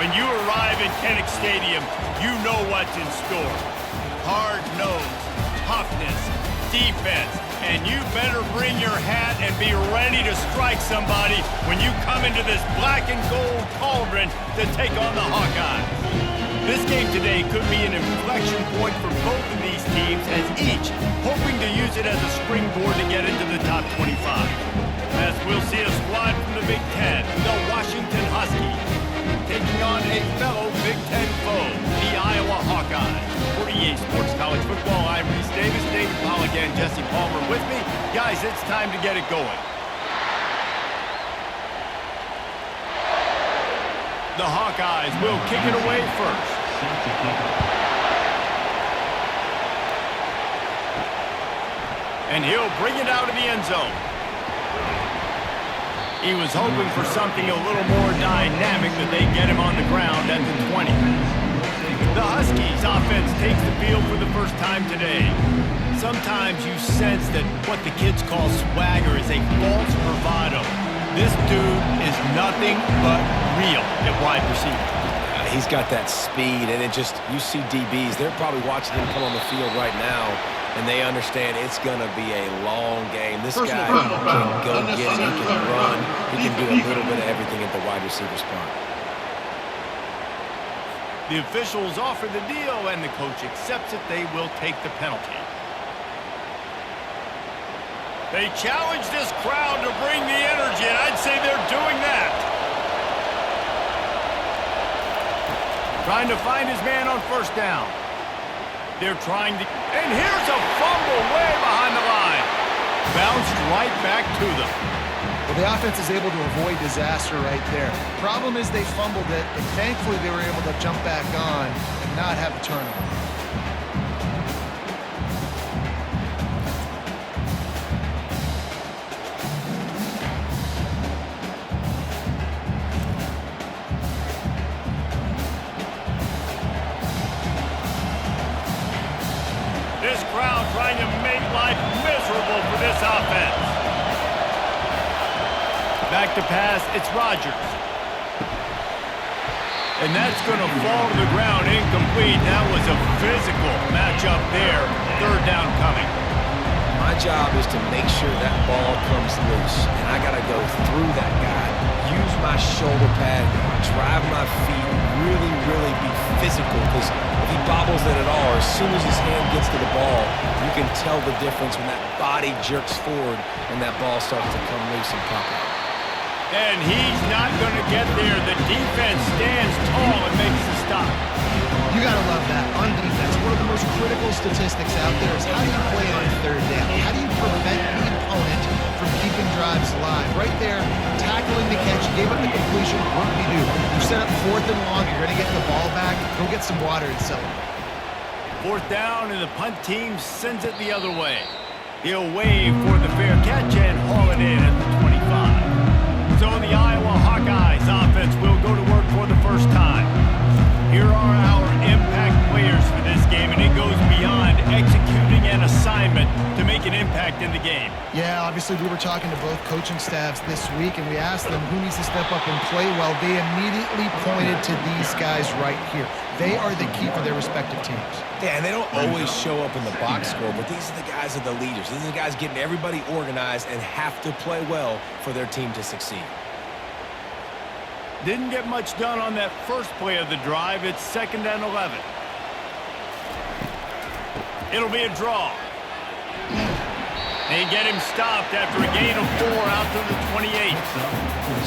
When you arrive in Kinnick Stadium, you know what's in store. Hard nose, toughness, defense, and you better bring your hat and be ready to strike somebody when you come into this black and gold cauldron to take on the Hawkeyes. This game today could be an inflection point for both of these teams, as each hoping to use it as a springboard to get into the top 25. As we'll see a squad from the Big Ten, the Washington Huskies, taking on a fellow Big Ten foe, the Iowa Hawkeyes. For EA Sports College Football, I'm Reese Davis, David Pollack, and Jesse Palmer with me. Guys, it's time to get it going. The Hawkeyes will kick it away first. And he'll bring it out of the end zone. He was hoping for something a little more dynamic, that they get him on the ground at the 20. The Huskies offense takes the field for the first time today. Sometimes you sense that what the kids call swagger is a false bravado. This dude is nothing but real at wide receiver. He's got that speed, and you see DBs, they're probably watching him come on the field right now, and they understand it's going to be a long game. This guy can go get it, he can run, he can do a little bit of everything at the wide receiver spot. The officials offer the deal, and the coach accepts it. They will take the penalty. They challenge this crowd to bring the energy, and I'd say they're doing that. Trying to find his man on first down. They're trying to... And here's a fumble way behind the line. Bounced right back to them. Well, the offense is able to avoid disaster right there. Problem is they fumbled it, and thankfully they were able to jump back on and not have a turnover. This crowd trying to make life miserable for this offense. Back to pass, it's Rodgers. And that's going to fall to the ground incomplete. That was a physical matchup there. Third down coming. My job is to make sure that ball comes loose, and I got to go through that guy, use my shoulder pad, drive my feet, really be physical, because if he bobbles it at all, as soon as his hand gets to the ball, you can tell the difference when that body jerks forward and that ball starts to come loose and pop out. And he's not going to get there. The defense stands tall and makes the stop. You got to love that on defense. One of the most critical statistics out there is how do you play on third down? How do you prevent the opponent from keeping drives alive? Right there, tackling the catch, you gave up the completion, what do you do? You set up fourth and long, you're going to get the ball back, go get some water and celebrate. Fourth down, and the punt team sends it the other way. He'll wave for the fair catch and haul it in at the 25. So the Iowa Hawkeyes offense will go to work for the first time. Here are our impact players for this game, and it goes beyond executing an assignment to make an impact in the game. Yeah, obviously we were talking to both coaching staffs this week, and we asked them who needs to step up and play well. They immediately pointed to these guys right here. They are the key for their respective teams. Yeah, and they don't always show up in the box score, but these are the guys that are the leaders. These are the guys getting everybody organized and have to play well for their team to succeed. Didn't get much done on that first play of the drive. It's 2nd and 11. It'll be a draw. They get him stopped after a gain of 4 out to the 28.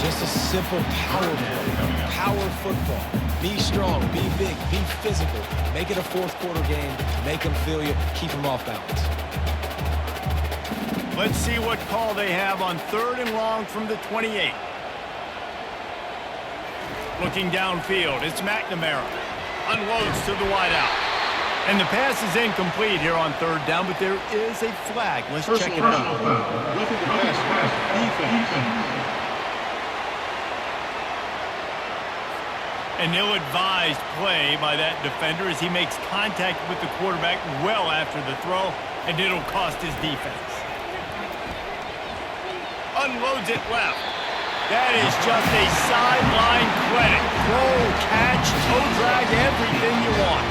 Just a simple power play. Power football. Be strong, be big, be physical. Make it a fourth-quarter game. Make them feel you. Keep them off balance. Let's see what call they have on 3rd and long from the 28. Looking downfield, it's McNamara. Unloads to the wideout. And the pass is incomplete here on 3rd down, but there is a flag. Let's check it out. An ill-advised play by that defender as he makes contact with the quarterback well after the throw, and it'll cost his defense. Unloads it left. That is just a sideline credit. Throw, catch, toe drag, everything you want.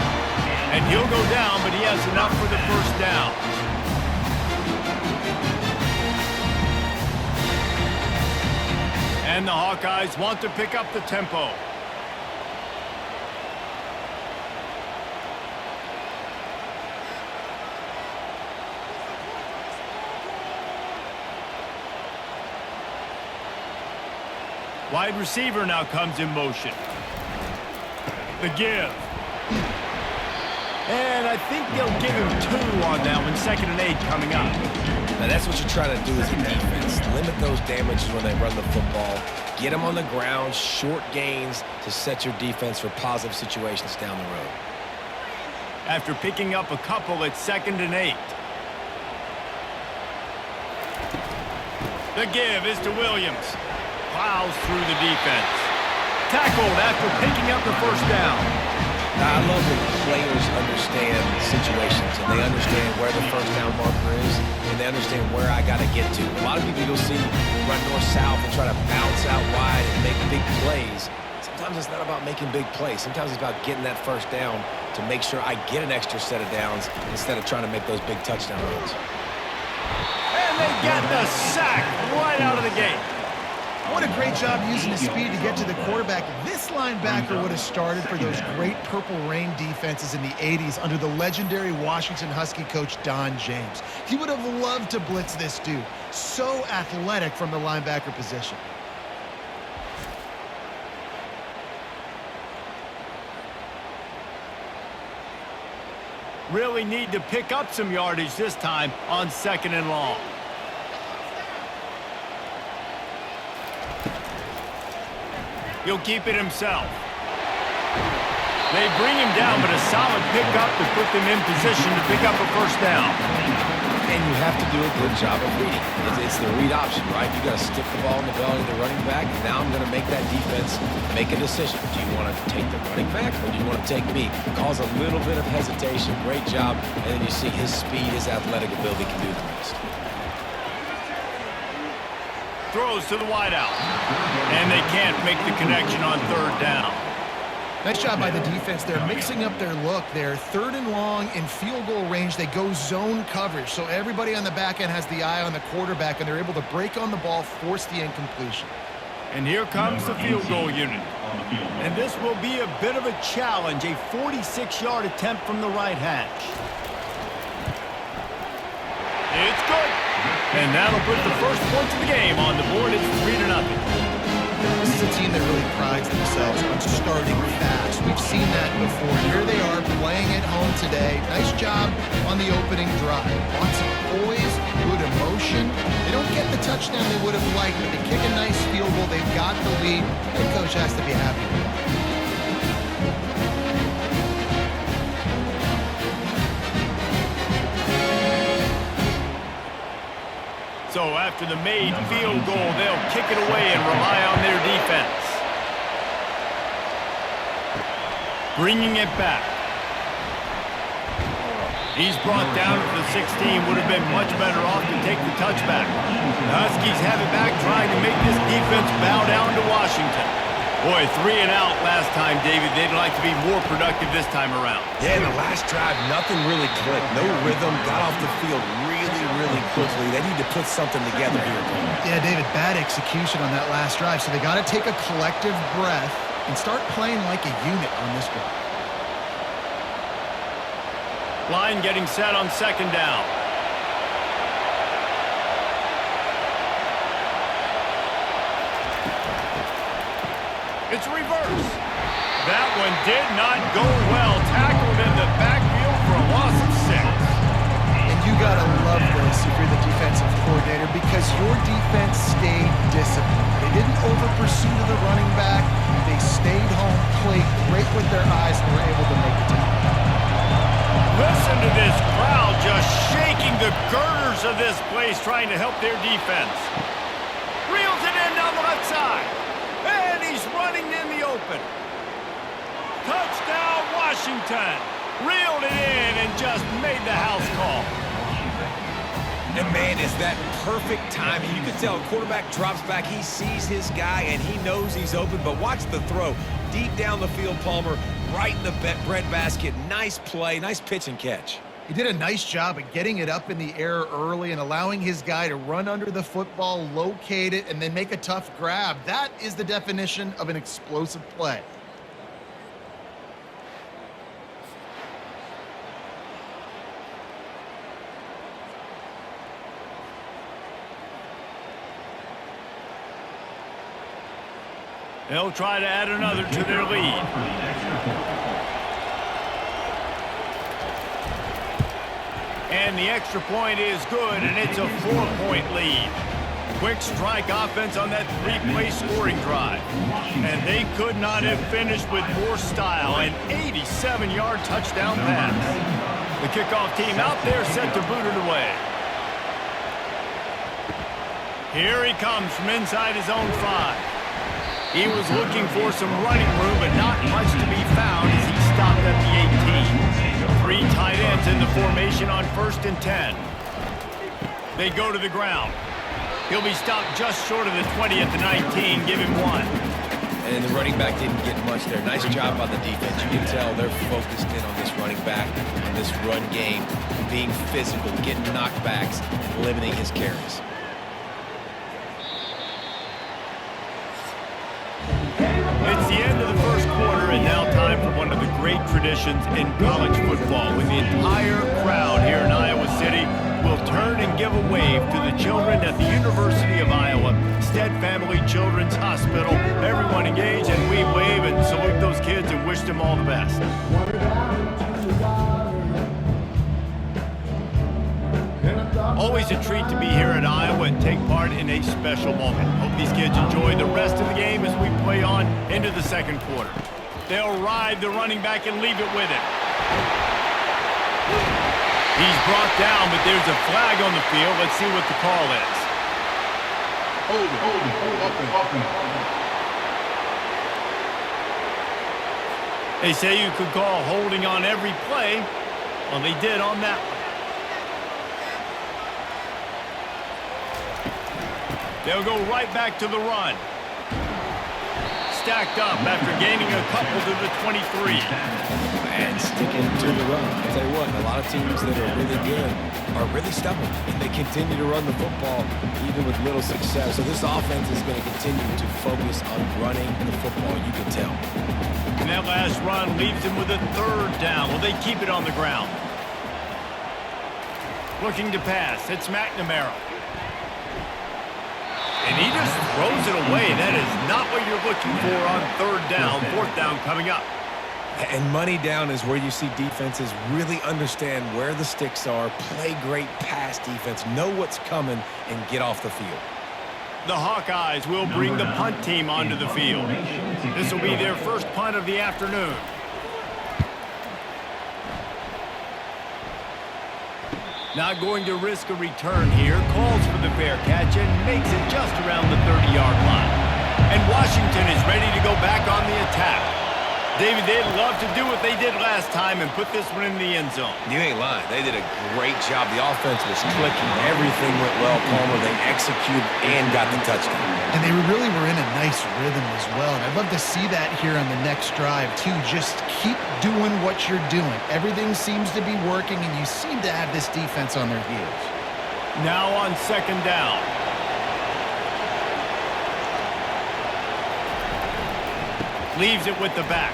And he'll go down, but he has enough for the first down. And the Hawkeyes want to pick up the tempo. Wide receiver now comes in motion. The give. And I think they'll give him 2 on that one. 2nd and 8 coming up. Now that's what you're trying to do as a defense. Limit those damages when they run the football. Get them on the ground, short gains to set your defense for positive situations down the road. After picking up a couple at 2nd and 8. The give is to Williams. Plows through the defense. Tackled after picking up the first down. Now, I love when players understand situations and they understand where the first down marker is and they understand where I got to get to. A lot of people you'll see run north-south and try to bounce out wide and make big plays. Sometimes it's not about making big plays. Sometimes it's about getting that first down to make sure I get an extra set of downs instead of trying to make those big touchdown runs. And they get the sack right out of the gate. What a great job using his speed to get to the quarterback. This linebacker would have started for those great Purple Rain defenses in the 80s under the legendary Washington Husky coach Don James. He would have loved to blitz this dude. So athletic from the linebacker position. Really need to pick up some yardage this time on 2nd and long. He'll keep it himself. They bring him down, but a solid pickup to put them in position to pick up a first down. And you have to do a good job of reading. It's the read option, right? You got to stick the ball in the belly of the running back, and now I'm going to make that defense make a decision. Do you want to take the running back, or do you want to take me? Cause a little bit of hesitation. Great job. And then you see his speed, his athletic ability can do the rest. Throws to the wideout. And they can't make the connection on 3rd down. Nice job by the defense. They're mixing up their look. They're 3rd and long in field goal range. They go zone coverage. So everybody on the back end has the eye on the quarterback, and they're able to break on the ball, force the incompletion. And here comes the field goal unit. And this will be a bit of a challenge, a 46-yard attempt from the right hash. It's good. And that'll put the first points of the game on the board. It's 3-0. This is a team that really prides themselves on starting fast. We've seen that before. Here they are playing at home today. Nice job on the opening drive. Lots of poise, good emotion. They don't get the touchdown they would have liked, but they kick a nice field goal. They've got the lead. Head coach has to be happy with that. So after the made field goal, they'll kick it away and rely on their defense. Bringing it back. He's brought down to the 16. Would have been much better off to take the touchback. The Huskies have it back, trying to make this defense bow down to Washington. Boy, 3 and out last time, David. They'd like to be more productive this time around. Yeah, in the last drive, nothing really clicked. No rhythm, got off the field really quickly. They need to put something together here. Yeah, David, bad execution on that last drive. So they got to take a collective breath and start playing like a unit on this one. Line getting set on 2nd down. It's reverse. That one did not go well. Tackled in the backfield for a loss of 6. And you got to love this if you're the defensive coordinator, because your defense stayed disciplined. They didn't over-pursue to the running back. They stayed home, played great with their eyes, and were able to make the tackle. Listen to this crowd just shaking the girders of this place, trying to help their defense. Reels it in down the left side. And he's running in the open. Touchdown, Washington. Reeled it in and just made the house call. And, man, is that perfect timing. You can tell quarterback drops back. He sees his guy, and he knows he's open. But watch the throw. Deep down the field, Palmer, right in the breadbasket. Nice play, nice pitch and catch. He did a nice job of getting it up in the air early and allowing his guy to run under the football, locate it, and then make a tough grab. That is the definition of an explosive play. They'll try to add another to their lead. And the extra point is good, and it's a 4-point lead. Quick strike offense on that 3-play scoring drive. And they could not have finished with more style. An 87-yard touchdown pass. The kickoff team out there set to boot it away. Here he comes from inside his own 5. He was looking for some running room, but not much to be found as he stopped at the 18. 3 tight ends in the formation on 1st and 10. They go to the ground. He'll be stopped just short of the 20 at the 19. Give him 1. And the running back didn't get much there. Nice job by the defense. You can tell they're focused in on this running back, on this run game, being physical, getting knockbacks, and limiting his carries. It's the end of the first quarter, and now time for one of the great traditions in college football. When the entire crowd here in Iowa City will turn and give a wave to the children at the University of Iowa, Stead Family Children's Hospital. Everyone engage, and we wave and salute those kids and wish them all the best. Always a treat to be here at Iowa and take part in a special moment. Hope these kids enjoy the rest of the game as we play on into the second quarter. They'll ride the running back and leave it with it. He's brought down, but there's a flag on the field. Let's see what the call is. They say you could call holding on every play. Well, they did on that one. They'll go right back to the run. Stacked up after gaining a couple to the 23. And sticking to the run. I'll tell you what, a lot of teams that are really good are really stubborn. And they continue to run the football even with little success. So this offense is going to continue to focus on running the football, you can tell. And that last run leaves him with a 3rd down. Will they keep it on the ground? Looking to pass. It's McNamara. And he just throws it away. That is not what you're looking for on 3rd down. 4th down coming up. And money down is where you see defenses really understand where the sticks are, play great pass defense, know what's coming, and get off the field. The Hawkeyes will bring the punt team onto the field. This will be their first punt of the afternoon. Not going to risk a return here. Calls for the fair catch and makes it just around the 30-yard line. And Washington is ready to go back on the attack. David, they'd love to do what they did last time and put this one in the end zone. You ain't lying. They did a great job. The offense was clicking. Everything went well, Palmer. They executed and got the touchdown. And they really were in a nice rhythm as well. And I'd love to see that here on the next drive, too. Just keep doing what you're doing. Everything seems to be working, and you seem to have this defense on their heels. Now on 2nd down. Leaves it with the back.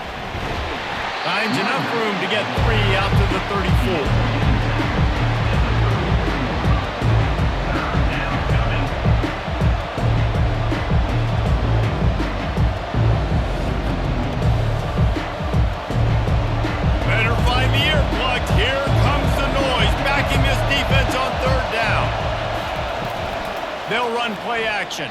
Finds enough room to get 3 out to the 34. Better find the earplugs. Here comes the noise. Backing this defense on 3rd down. They'll run play action.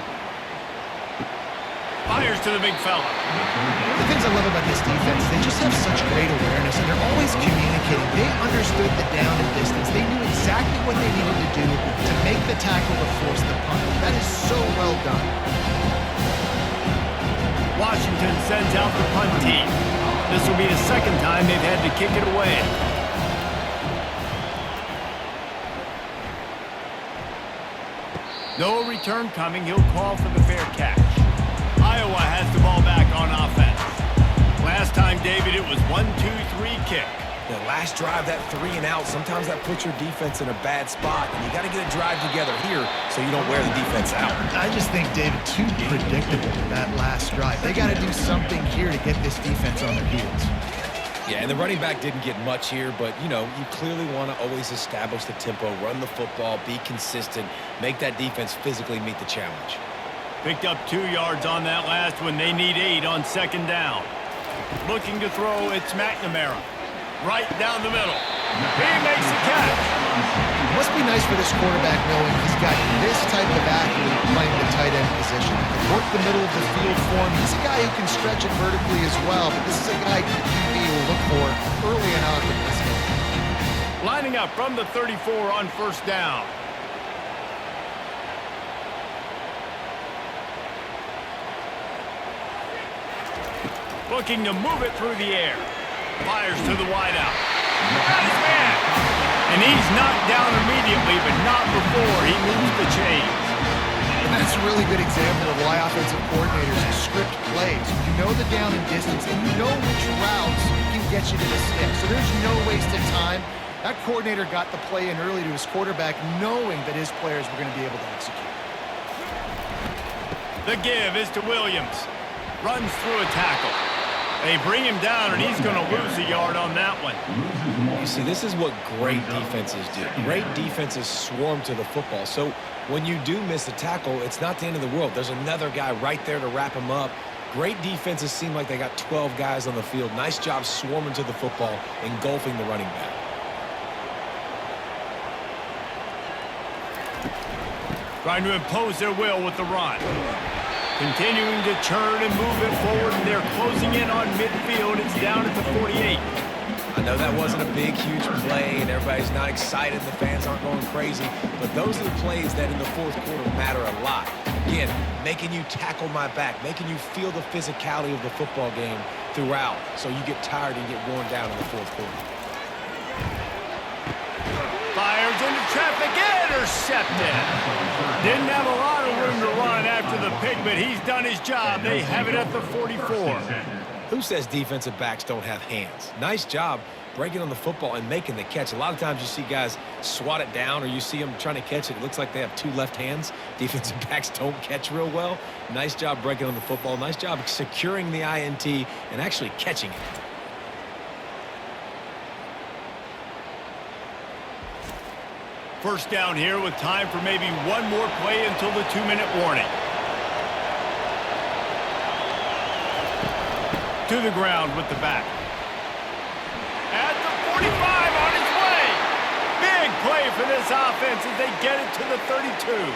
Fires to the big fella. One of the things I love about this defense, they just have such great awareness, and they're always communicating. They understood the down and distance. They knew exactly what they needed to do to make the tackle to force the punt. That is so well done. Washington sends out the punt team. This will be the 2nd time they've had to kick it away. No return coming. He'll call for the fair catch. Iowa has the ball back on offense. Last time, David, it was 1-2-3 kick. The last drive, that 3 and out, sometimes that puts your defense in a bad spot, and you got to get a drive together here so you don't wear the defense out. I just think, David, too predictable, that last drive. They got to do something here to get this defense on their heels. Yeah, and the running back didn't get much here, but, you know, you clearly want to always establish the tempo, run the football, be consistent, make that defense physically meet the challenge. Picked up 2 yards on that last one. They need 8 on second down. Looking to throw, it's McNamara. Right down the middle. He makes the catch. It must be nice for this quarterback knowing he's got this type of athlete playing the tight end position. Work the middle of the field for him. He's a guy who can stretch it vertically as well, but this is a guy QB will look for early and on in this game. Lining up from the 34 on first down. Looking to move it through the air. Fires to the wideout. Got his man. And he's knocked down immediately, but not before he moves the chains. And that's a really good example of why offensive coordinators script plays. You know the down and distance, and you know which routes can get you to the stick. So there's no wasted time. That coordinator got the play in early to his quarterback, knowing that his players were going to be able to execute. The give is to Williams. Runs through a tackle. They bring him down, and he's going to lose a yard on that one. You see, this is what great defenses do. Great defenses swarm to the football. So when you do miss a tackle, it's not the end of the world. There's another guy right there to wrap him up. Great defenses seem like they got 12 guys on the field. Nice job swarming to the football, engulfing the running back. Trying to impose their will with the run. Continuing to churn and move it forward, and they're closing in on midfield. It's down at the 48. I know that wasn't a big, huge play, and everybody's not excited. The fans aren't going crazy. But those are the plays that in the fourth quarter matter a lot. Again, making you tackle my back, making you feel the physicality of the football game throughout so you get tired and get worn down in the fourth quarter. Fires into traffic, intercepted. Didn't have a lot of room to run after the pick, but he's done his job. They have it at the 44. Who says defensive backs don't have hands? Nice job breaking on the football and making the catch. A lot of times you see guys swat it down or you see them trying to catch it. It looks like they have 2 left hands. Defensive backs don't catch real well. Nice job breaking on the football. Nice job securing the INT and actually catching it. First down here with time for maybe one more play until the 2-minute warning. To the ground with the back. At the 45 on his way. Big play for this offense as they get it to the 32.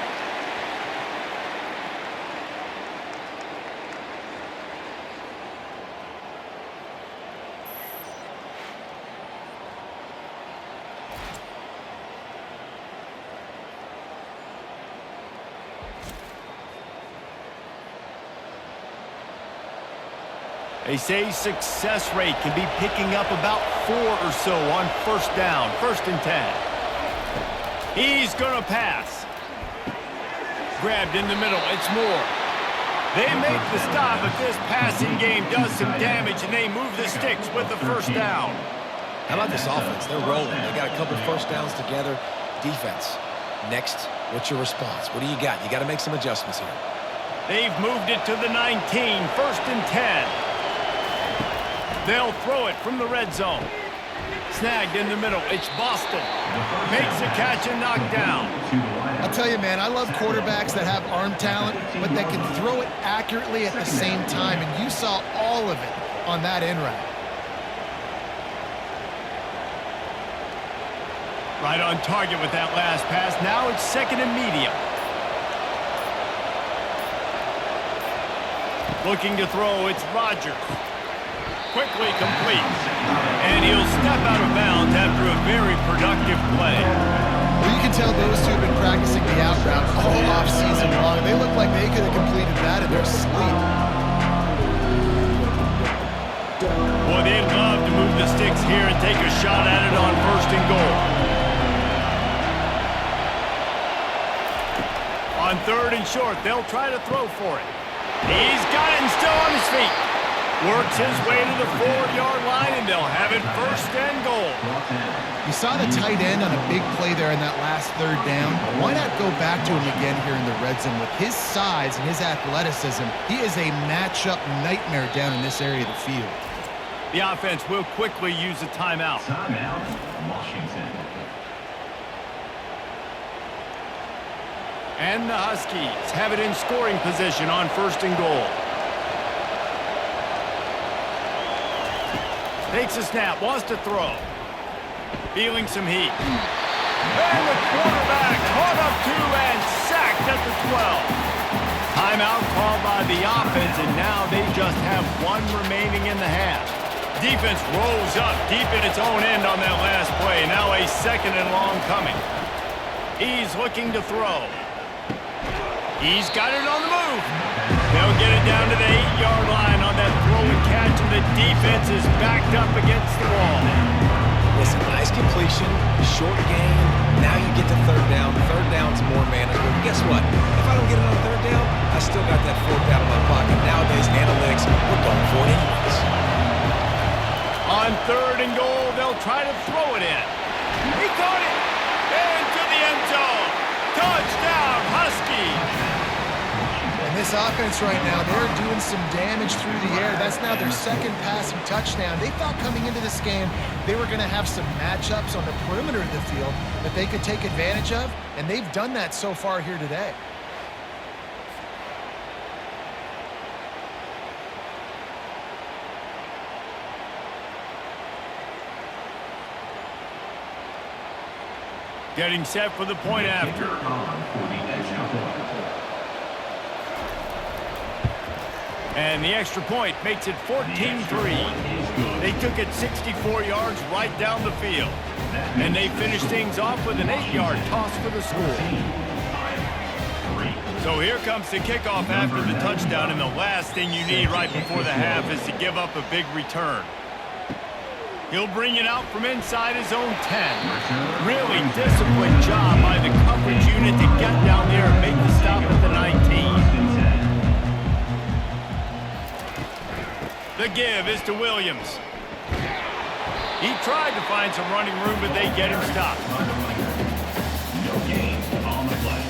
They say success rate can be picking up about 4 or so on first down, 1st and 10. He's going to pass. Grabbed in the middle. It's Moore. They make the stop, but this passing game does some damage, and they move the sticks with the first down. How about this offense? They're rolling. They got a couple first downs together. Defense. Next, what's your response? What do you got? You got to make some adjustments here. They've moved it to the 19, 1st and 10. They'll throw it from the red zone. Snagged in the middle. It's Boston. Makes a catch and knocked down. I'll tell you, man, I love quarterbacks that have arm talent, but that can throw it accurately at the same time, and you saw all of it on that in route. Right on target with that last pass. Now it's 2nd and medium. Looking to throw, it's Rodgers. Quickly complete. And he'll step out of bounds after a very productive play. Well, you can tell those two have been practicing the out route all off-season long. They look like they could have completed that in their sleep. Boy, they'd love to move the sticks here and take a shot at it on 1st and goal. On On 3rd and short, they'll try to throw for it. He's got it and still on his feet. Works his way to the 4-yard line, and they'll have it 1st and goal. You saw the tight end on a big play there in that last 3rd down. Why not go back to him again here in the red zone? With his size and his athleticism, he is a matchup nightmare down in this area of the field. The offense will quickly use a timeout. Timeout, Washington. And the Huskies have it in scoring position on 1st and goal. Takes a snap, wants to throw. Feeling some heat. And the quarterback caught up to and sacked at the 12. Timeout called by the offense, and now they just have 1 remaining in the half. Defense rolls up deep in its own end on that last play. Now a 2nd and long coming. He's looking to throw. He's got it on the move. They'll get it down to the 8-yard line on that throw and catch, and the defense is backed up against the wall. Listen, nice completion, short gain. Now you get to 3rd down. 3rd down's more manageable. Guess what? If I don't get it on 3rd down, I still got that 4th down in my pocket. Nowadays, analytics, we're going for it anyways. On 3rd and goal, they'll try to throw it in. He caught it into the end zone. Touchdown, Huskies. And this offense right now, they're doing some damage through the air. That's now their 2nd passing touchdown. They thought coming into this game they were going to have some matchups on the perimeter of the field that they could take advantage of, and they've done that so far here today. Getting set for the point after. And the extra point makes it 14-3. They took it 64 yards right down the field. And they finished things off with an 8-yard toss for the score. So here comes the kickoff after the touchdown, and the last thing you need right before the half is to give up a big return. He'll bring it out from inside his own 10. Really disciplined job by the coverage unit to get down there and make the stop at the 19. The give is to Williams. He tried to find some running room, but they get him stopped. No gain on the play.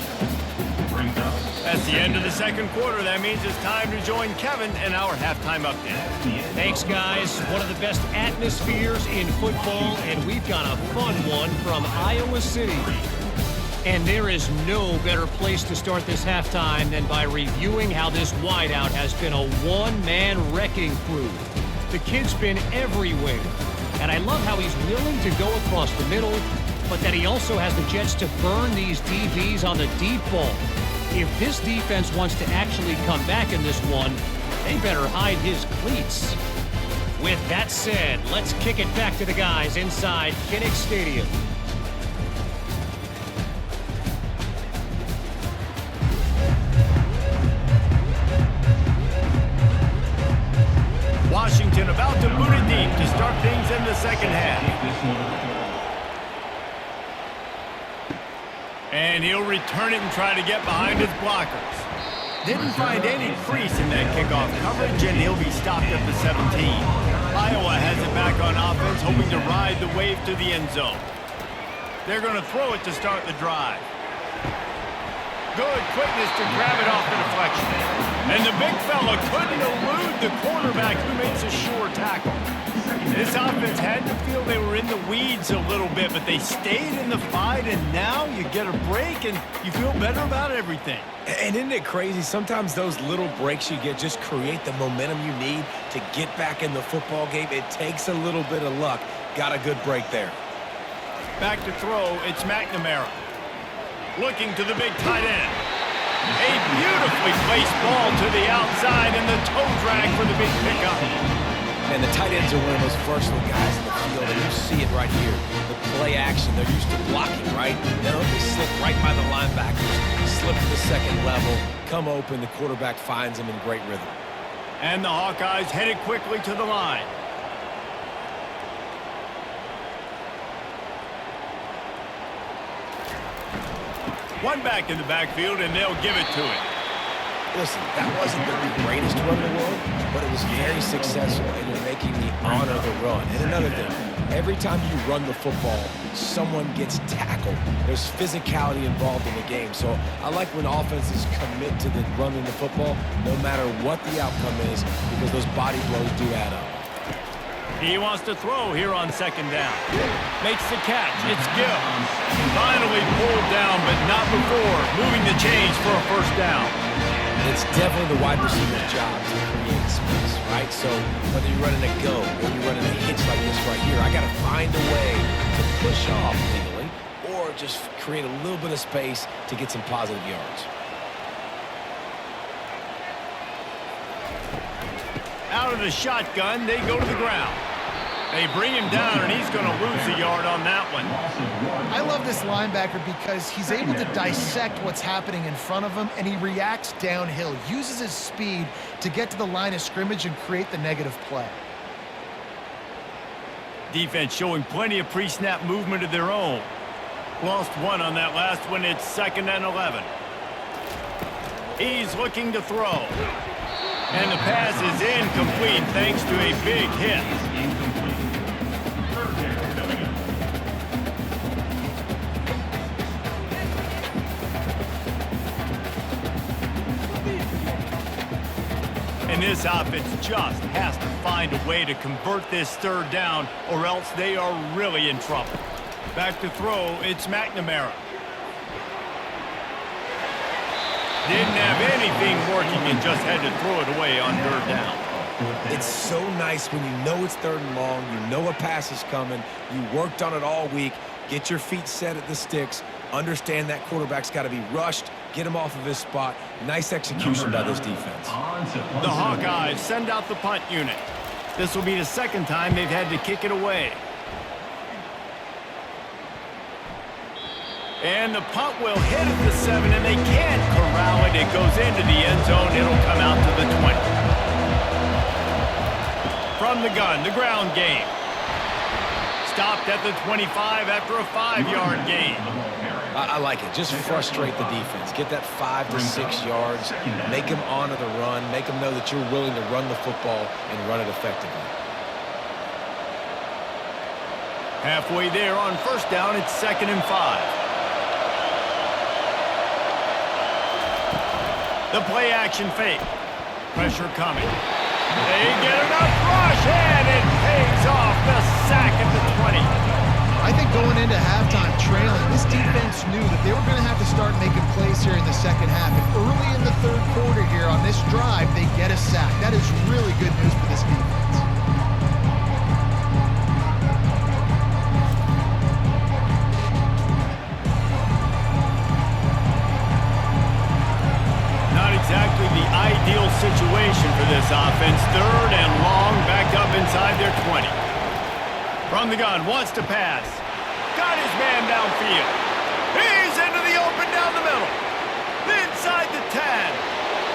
Brings up. That's the end of the 2nd quarter. That means it's time to join Kevin in our halftime update. Thanks, guys. One of the best atmospheres in football, and we've got a fun one from Iowa City. And there is no better place to start this halftime than by reviewing how this wideout has been a one-man wrecking crew. The kid's been everywhere, and I love how he's willing to go across the middle, but that he also has the jets to burn these DBs on the deep ball. If this defense wants to actually come back in this one, they better hide his cleats. With that said, let's kick it back to the guys inside Kinnick Stadium. Washington about to boot it deep to start things in the 2nd half. And he'll return it and try to get behind his blockers. Didn't find any crease in that kickoff coverage, and he'll be stopped at the 17. Iowa has it back on offense, hoping to ride the wave to the end zone. They're going to throw it to start the drive. Good quickness to grab it off the deflection. And the big fella couldn't elude the quarterback, who makes a sure tackle. This offense had to feel they were in the weeds a little bit, but they stayed in the fight, and now you get a break and you feel better about everything. And isn't it crazy? Sometimes those little breaks you get just create the momentum you need to get back in the football game. It takes a little bit of luck. Got a good break there. Back to throw, it's McNamara. Looking to the big tight end. A beautifully placed ball to the outside, and the toe drag for the big pickup. And the tight ends are one of those versatile guys in the field, and you see it right here. The play action, they're used to blocking, right? No, they slip right by the linebackers, slip to the 2nd level, come open, the quarterback finds them in great rhythm. And the Hawkeyes headed quickly to the line. One back in the backfield, and they'll give it to it. Listen, that wasn't the greatest run in the world, but it was very successful, and you're making the honor the run. And another thing, every time you run the football, someone gets tackled. There's physicality involved in the game. So I like when offenses commit to the running the football, no matter what the outcome is, because those body blows do add up. He wants to throw here on second down. Makes the catch. It's Gill. Finally pulled down, but not before moving the chains for a first down. It's definitely the wide receiver's job to create space, right? So whether you're running a go or you're running a hitch like this right here, I got to find a way to push off legally or just create a little bit of space to get some positive yards. Out of the shotgun, they go to the ground. They bring him down, and he's going to lose a yard on that one. I love this linebacker because he's able to dissect what's happening in front of him, and he reacts downhill, uses his speed to get to the line of scrimmage and create the negative play. Defense showing plenty of pre-snap movement of their own. Lost one on that last one. It's 2nd and 11. He's looking to throw. And the pass is incomplete thanks to a big hit. And this offense just has to find a way to convert this third down, or else they are really in trouble. Back to throw, it's McNamara. Didn't have anything working and just had to throw it away on 3rd down. It's so nice when you know it's 3rd and long, you know a pass is coming, you worked on it all week, get your feet set at the sticks, understand that quarterback's got to be rushed, get him off of his spot. Nice execution by this defense. The Hawkeyes send out the punt unit. This will be the 2nd time they've had to kick it away. And the punt will hit at the 7, and they can't corral it. It goes into the end zone. It'll come out to the 20. From the gun, the ground game. Stopped at the 25 after a 5-yard gain. I like it. Just frustrate the defense. Get that 5 to 6 yards. Make them honor the run. Make them know that you're willing to run the football and run it effectively. Halfway there on 1st down, it's 2nd and 5. The play-action fake. Pressure coming. They get enough rush, and it pays off. The sack at the 20. I think going into halftime trailing, this defense knew that they were going to have to start making plays here in the 2nd half. And early in the 3rd quarter here on this drive, they get a sack. That is really good news for this defense. Exactly the ideal situation for this offense. 3rd and long, back up inside their 20. From the gun, wants to pass. Got his man downfield. He's into the open down the middle. Inside the 10.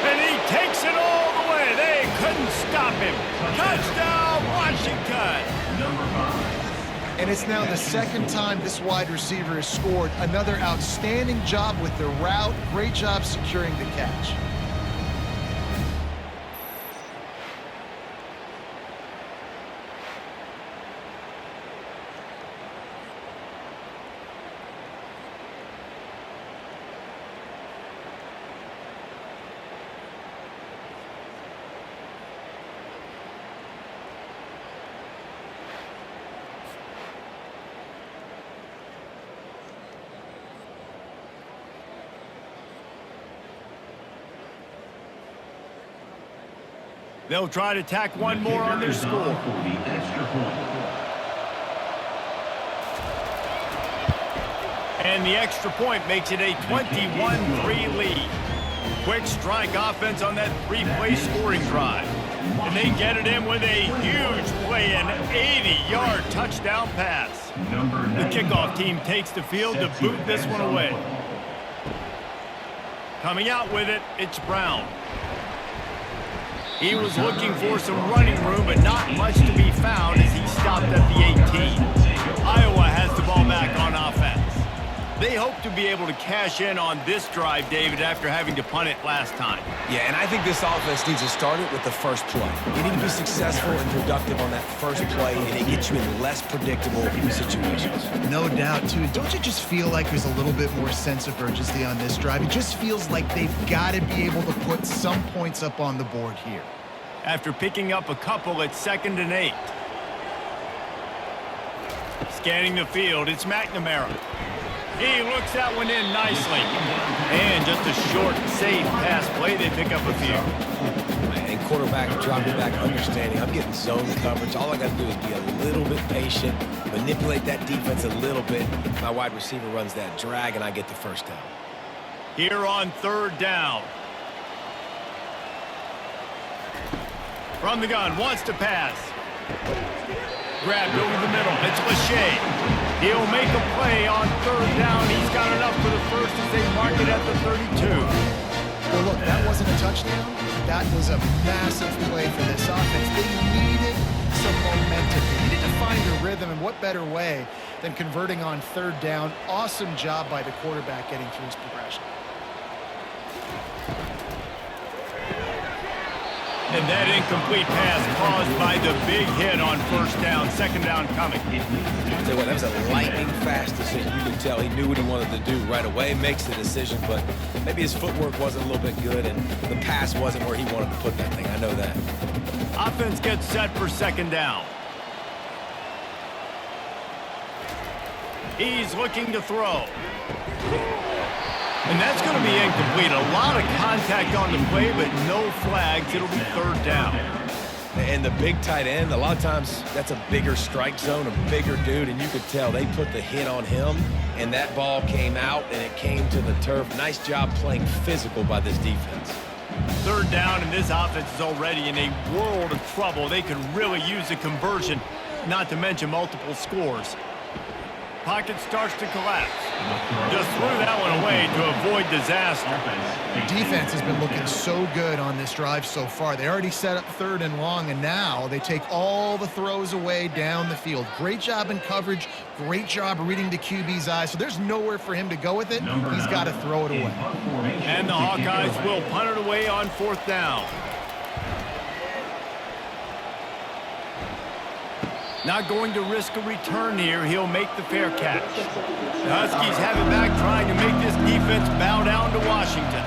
And he takes it all the way. They couldn't stop him. Touchdown, Washington. And it's now the 2nd time this wide receiver has scored. Another outstanding job with the route. Great job securing the catch. They'll try to tack one more on their score. And the extra point makes it a 21-3 lead. Quick strike offense on that 3-play scoring drive. And they get it in with a huge play, an 80-yard touchdown pass. The kickoff team takes the field to boot this one away. Coming out with it, it's Brown. He was looking for some running room, but not much to be found as he stopped at the 18. Iowa has the ball back on offense. They hope to be able to cash in on this drive, David, after having to punt it last time. Yeah, and I think this offense needs to start it with the first play. You need to be successful and productive on that first play, and it gets you in less predictable situations. No doubt, too. Don't you just feel like there's a little bit more sense of urgency on this drive? It just feels like they've got to be able to put some points up on the board here. After picking up a couple at 2nd and 8. Scanning the field, it's McNamara. He looks that one in nicely. And just a short, safe pass play. They pick up a few. And quarterback dropping back, understanding I'm getting zone coverage. All I got to do is be a little bit patient, manipulate that defense a little bit. My wide receiver runs that drag, and I get the first down. Here on 3rd down. From the gun, wants to pass. Grabbed over the middle. It's Lachey. He'll make a play on 3rd down. He's got enough for the first as they mark it at the 32. Well, look, that wasn't a touchdown. That was a massive play for this offense. They needed some momentum. They needed to find a rhythm, and what better way than converting on 3rd down. Awesome job by the quarterback getting through his progression. And that incomplete pass caused by the big hit on 1st down. 2nd down coming. I'll tell you what, that was a lightning fast decision. You could tell he knew what he wanted to do right away. Makes the decision, but maybe his footwork wasn't a little bit good, and the pass wasn't where he wanted to put that thing. I know that. Offense gets set for 2nd down. He's looking to throw. And that's going to be incomplete. A lot of contact on the play, but no flags. It'll be 3rd down. And the big tight end, a lot of times that's a bigger strike zone, a bigger dude, and you could tell they put the hit on him, and that ball came out, and it came to the turf. Nice job playing physical by this defense. 3rd down, and this offense is already in a world of trouble. They could really use a conversion, not to mention multiple scores. Pocket starts to collapse. Just threw that one away to avoid disaster. The defense has been looking so good on this drive so far. They already set up 3rd and long, and now they take all the throws away down the field. Great job in coverage. Great job reading the QB's eyes. So there's nowhere for him to go with it. He's got to throw it away. And the Hawkeyes will punt it away on 4th down. Not going to risk a return here. He'll make the fair catch. The Huskies have it back, trying to make this defense bow down to Washington.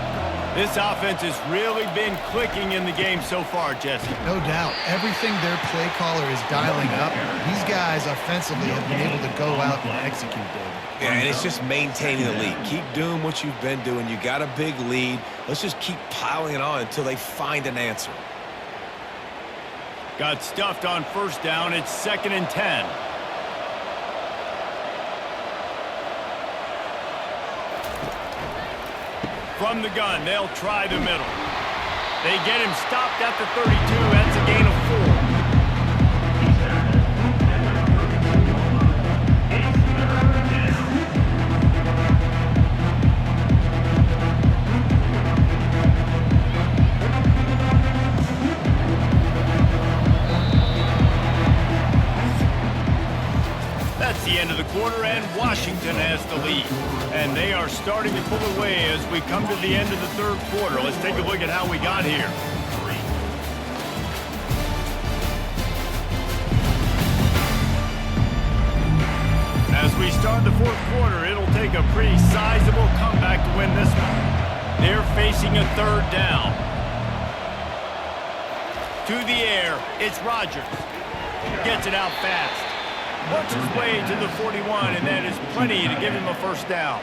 This offense has really been clicking in the game so far, Jesse. No doubt. Everything their play caller is dialing up, these guys offensively have been able to go out and execute, David. Yeah, and it's just maintaining the lead. Keep doing what you've been doing. You got a big lead. Let's just keep piling it on until they find an answer. Got stuffed on 1st down. It's 2nd and 10. From the gun, they'll try the middle. They get him stopped at the 32. That's a gain of 4. That's the end of the quarter, and Washington has the lead. And they are starting to pull away as we come to the end of the 3rd quarter. Let's take a look at how we got here. As we start the 4th quarter, it'll take a pretty sizable comeback to win this one. They're facing a 3rd down. To the air, it's Rodgers. Gets it out fast. Works his way to the 41, and that is plenty to give him a 1st down.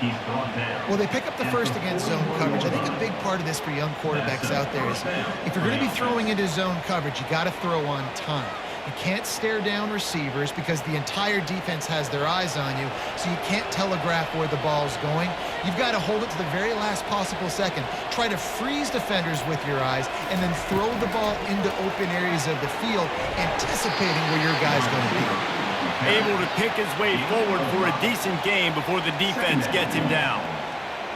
Well, they pick up the first against zone coverage. I think a big part of this for young quarterbacks out there is if you're going to be throwing into zone coverage, you got to throw on time. You can't stare down receivers because the entire defense has their eyes on you, so you can't telegraph where the ball's going. You've got to hold it to the very last possible second. Try to freeze defenders with your eyes, and then throw the ball into open areas of the field, anticipating where your guy's going to be. Able to pick his way forward for a decent game before the defense gets him down.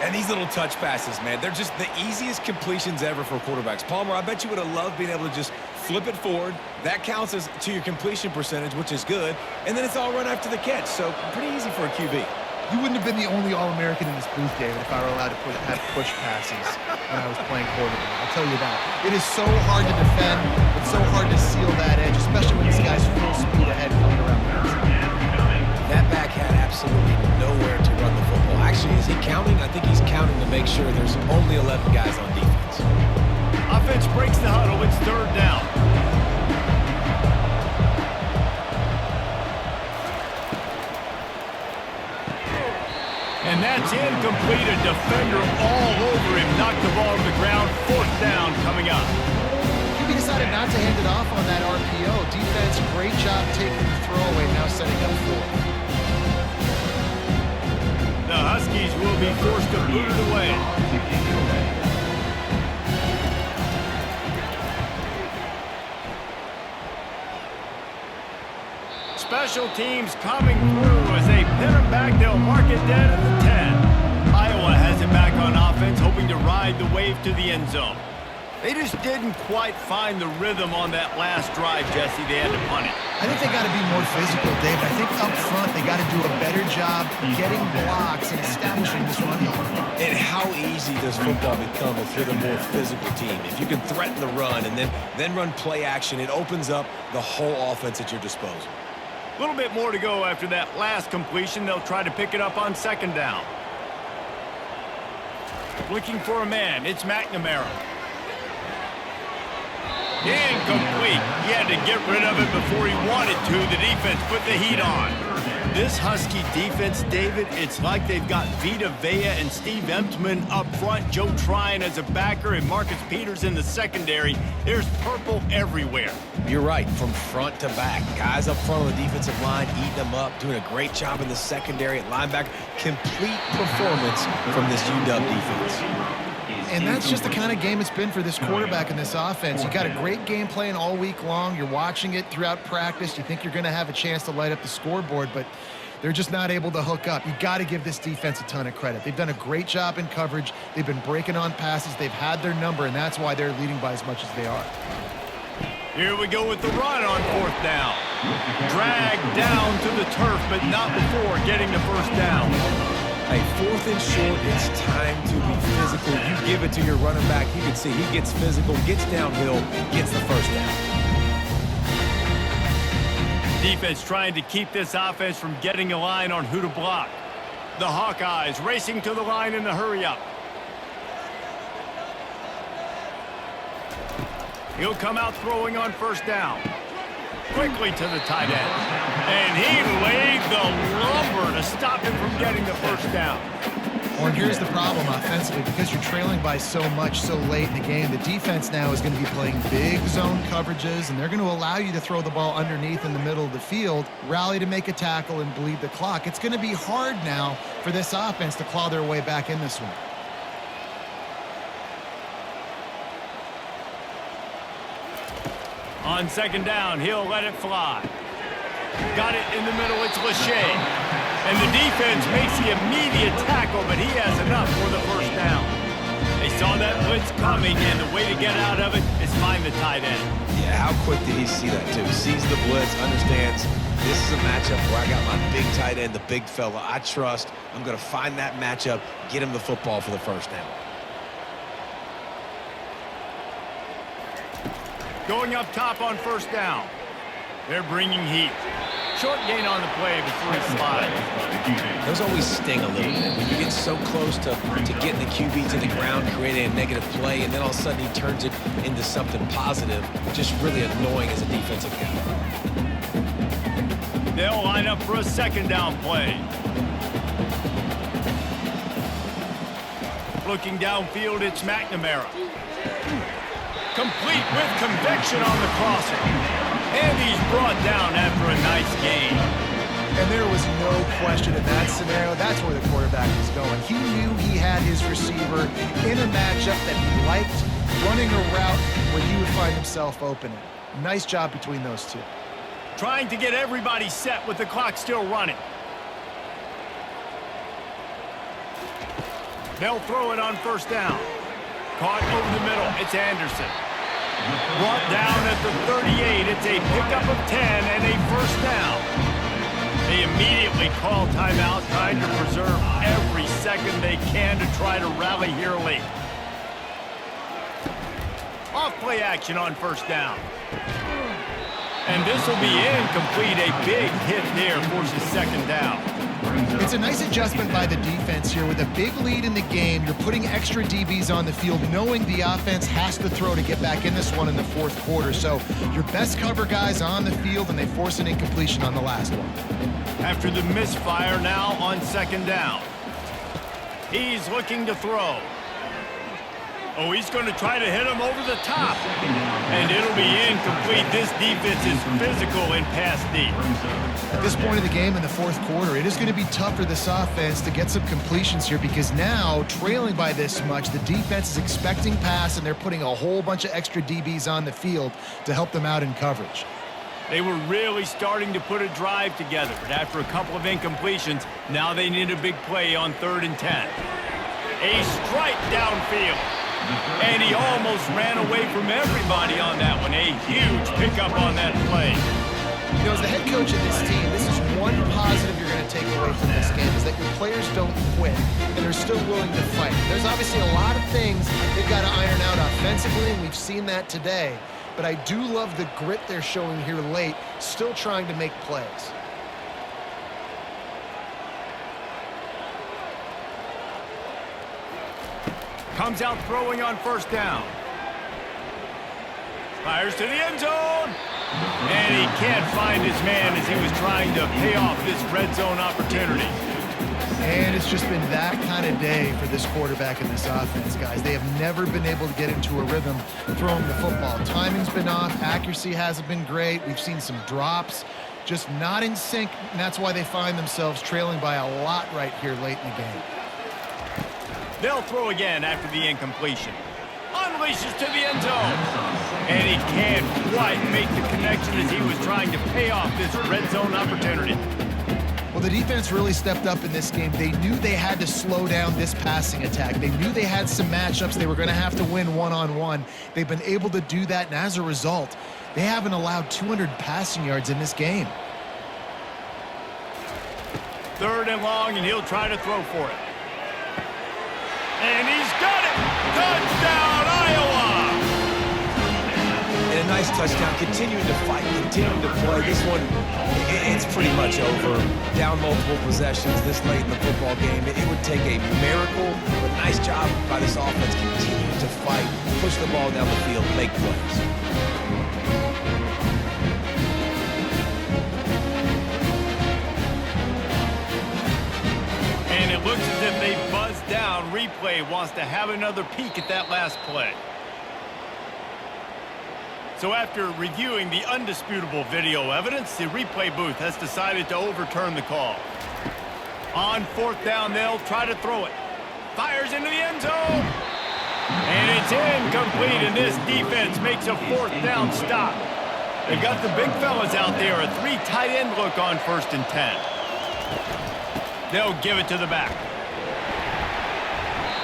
And these little touch passes, man, they're just the easiest completions ever for quarterbacks. Palmer, I bet you would have loved being able to just flip it forward. That counts as to your completion percentage, which is good. And then it's all run after the catch, so pretty easy for a QB. You wouldn't have been the only All-American in this booth, David, if I were allowed to have push passes when I was playing quarterback. I'll tell you that. It is so hard to defend. It's so hard to seal that edge, especially when this guy's full speed ahead coming around the outside. That back had absolutely nowhere to run the football. Actually, is he counting? I think he's counting to make sure there's only 11 guys on defense. Offense breaks the huddle. It's third down. And that's incomplete. A defender all over him. Knocked the ball to the ground. Fourth down coming up. QB decided not to hand it off on that RPO. Defense, great job taking the throwaway, now setting up fourth. The Huskies will be forced to boot it away. Special teams coming through as they pin him back. They'll mark it dead at the 10. Iowa has it back on offense, hoping to ride the wave to the end zone. They just didn't quite find the rhythm on that last drive, Jesse. They had to punt it. I think they got to be more physical, David. I think up front they got to do a better job getting blocks and establishing this run game. And how easy does football become if you're the more physical team? If you can threaten the run and then run play action, it opens up the whole offense at your disposal. A little bit more to go after that last completion. They'll try to pick it up on second down. Looking for a man. It's McNamara. Incomplete. He had to get rid of it before he wanted to. The defense put the heat on. This Husky defense, David, it's like they've got Vita Vea and Steve Emtman up front, Joe Tryon as a backer, and Marcus Peters in the secondary. There's purple everywhere. You're right, from front to back. Guys up front on the defensive line eating them up, doing a great job in the secondary at linebacker. Complete performance from this UW defense. And that's just the kind of game it's been for this quarterback in this offense. You got a great game plan all week long. You're watching it throughout practice. You think you're going to have a chance to light up the scoreboard, but they're just not able to hook up. You got to give this defense a ton of credit. They've done a great job in coverage. They've been breaking on passes. They've had their number, and that's why they're leading by as much as they are. Here we go with the run on fourth down. Dragged down to the turf, but not before getting the first down. Hey, fourth and short, it's time to be physical. You give it to your running back. You can see he gets physical, gets downhill, gets the first down. Defense trying to keep this offense from getting a line on who to block. The Hawkeyes racing to the line in the hurry-up. He'll come out throwing on first down. Quickly to the tight end. And he laid the lumber to stop him from getting the first down. Well, and here's the problem offensively. Because you're trailing by so much so late in the game, the defense now is going to be playing big zone coverages, and they're going to allow you to throw the ball underneath in the middle of the field, rally to make a tackle, and bleed the clock. It's going to be hard now for this offense to claw their way back in this one. On second down, he'll let it fly. Got it in the middle, it's Lachey. And the defense makes the immediate tackle, but he has enough for the first down. They saw that blitz coming, and the way to get out of it is find the tight end. Yeah, how quick did he see that, too? Sees the blitz, understands this is a matchup where I got my big tight end, the big fella I trust. I'm going to find that matchup, get him the football for the first down. Going up top on first down. They're bringing heat. Short gain on the play before he slides. Those always sting a little bit. When you get so close to getting the QB to the ground, creating a negative play, and then all of a sudden he turns it into something positive, just really annoying as a defensive guy. They'll line up for a second down play. Looking downfield, it's McNamara. Complete with conviction on the crosser. And he's brought down after a nice gain. And there was no question in that scenario. That's where the quarterback was going. He knew he had his receiver in a matchup that he liked, running a route where he would find himself open. Nice job between those two. Trying to get everybody set with the clock still running. They'll throw it on first down. Caught over the middle. It's Anderson. Brought down at the 38. It's a pickup of 10 and a first down. They immediately call timeout, trying to preserve every second they can to try to rally here late. Off play action on first down. And this will be incomplete. A big hit there forces second down. It's a nice adjustment by the defense here. With a big lead in the game, you're putting extra DBs on the field, knowing the offense has to throw to get back in this one in the fourth quarter. So your best cover guys on the field, and they force an incompletion on the last one. After the misfire, now on second down. He's looking to throw. Oh, he's going to try to hit him over the top. And it'll be incomplete. This defense is physical in pass deep. At this point of the game in the fourth quarter, it is going to be tough for this offense to get some completions here, because now, trailing by this much, the defense is expecting pass, and they're putting a whole bunch of extra DBs on the field to help them out in coverage. They were really starting to put a drive together, but after a couple of incompletions, now they need a big play on 3rd and 10. A strike downfield. And he almost ran away from everybody on that one. A huge pickup on that play. You know, as the head coach of this team, this is one positive you're going to take away from this game, is that your players don't quit, and they're still willing to fight. There's obviously a lot of things they've got to iron out offensively, and we've seen that today. But I do love the grit they're showing here late, still trying to make plays. Comes out throwing on first down. Fires to the end zone. And he can't find his man as he was trying to pay off this red zone opportunity. And it's just been that kind of day for this quarterback and this offense, guys. They have never been able to get into a rhythm throwing the football. Timing's been off. Accuracy hasn't been great. We've seen some drops. Just not in sync, and that's why they find themselves trailing by a lot right here late in the game. They'll throw again after the incompletion. Unleashes to the end zone. And he can't quite make the connection as he was trying to pay off this red zone opportunity. Well, the defense really stepped up in this game. They knew they had to slow down this passing attack. They knew they had some matchups they were going to have to win one-on-one. They've been able to do that, and as a result, they haven't allowed 200 passing yards in this game. 3rd and long, and he'll try to throw for it. And he's got it! Touchdown, Iowa! And a nice touchdown, continuing to fight, continuing to play. This one, it's pretty much over. Down multiple possessions this late in the football game. It would take a miracle, but nice job by this offense, continuing to fight, push the ball down the field, make plays. And it looks as if they buzzed down. Replay wants to have another peek at that last play. So after reviewing the undisputable video evidence, the replay booth has decided to overturn the call. On 4th down, they'll try to throw it. Fires into the end zone. And it's incomplete, and this defense makes a 4th down stop. They've got the big fellas out there, a 3 tight end look on 1st and 10. They'll give it to the back.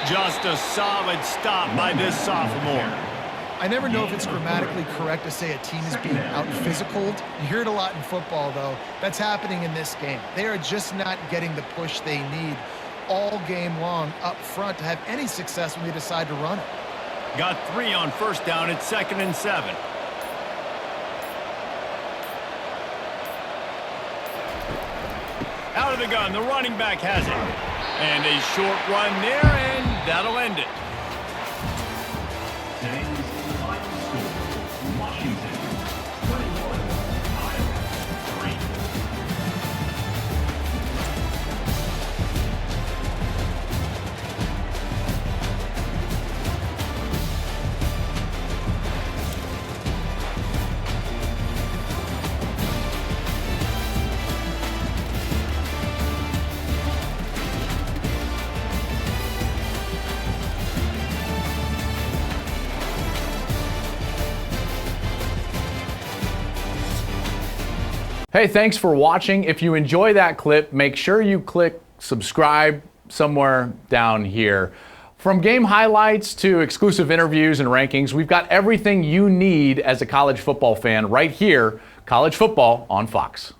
Just a solid stop by this sophomore. I never know if it's grammatically correct to say a team is being out-physicaled. You hear it a lot in football, though. That's happening in this game. They are just not getting the push they need all game long up front to have any success when they decide to run it. Got 3 on 1st down. It's 2nd and 7. Out of the gun, the running back has it. And a short run there, and that'll end it. Today's final score, Washington 21, Iowa 3. Hey, thanks for watching. If you enjoy that clip, make sure you click subscribe somewhere down here. From game highlights to exclusive interviews and rankings, we've got everything you need as a college football fan right here, College Football on Fox.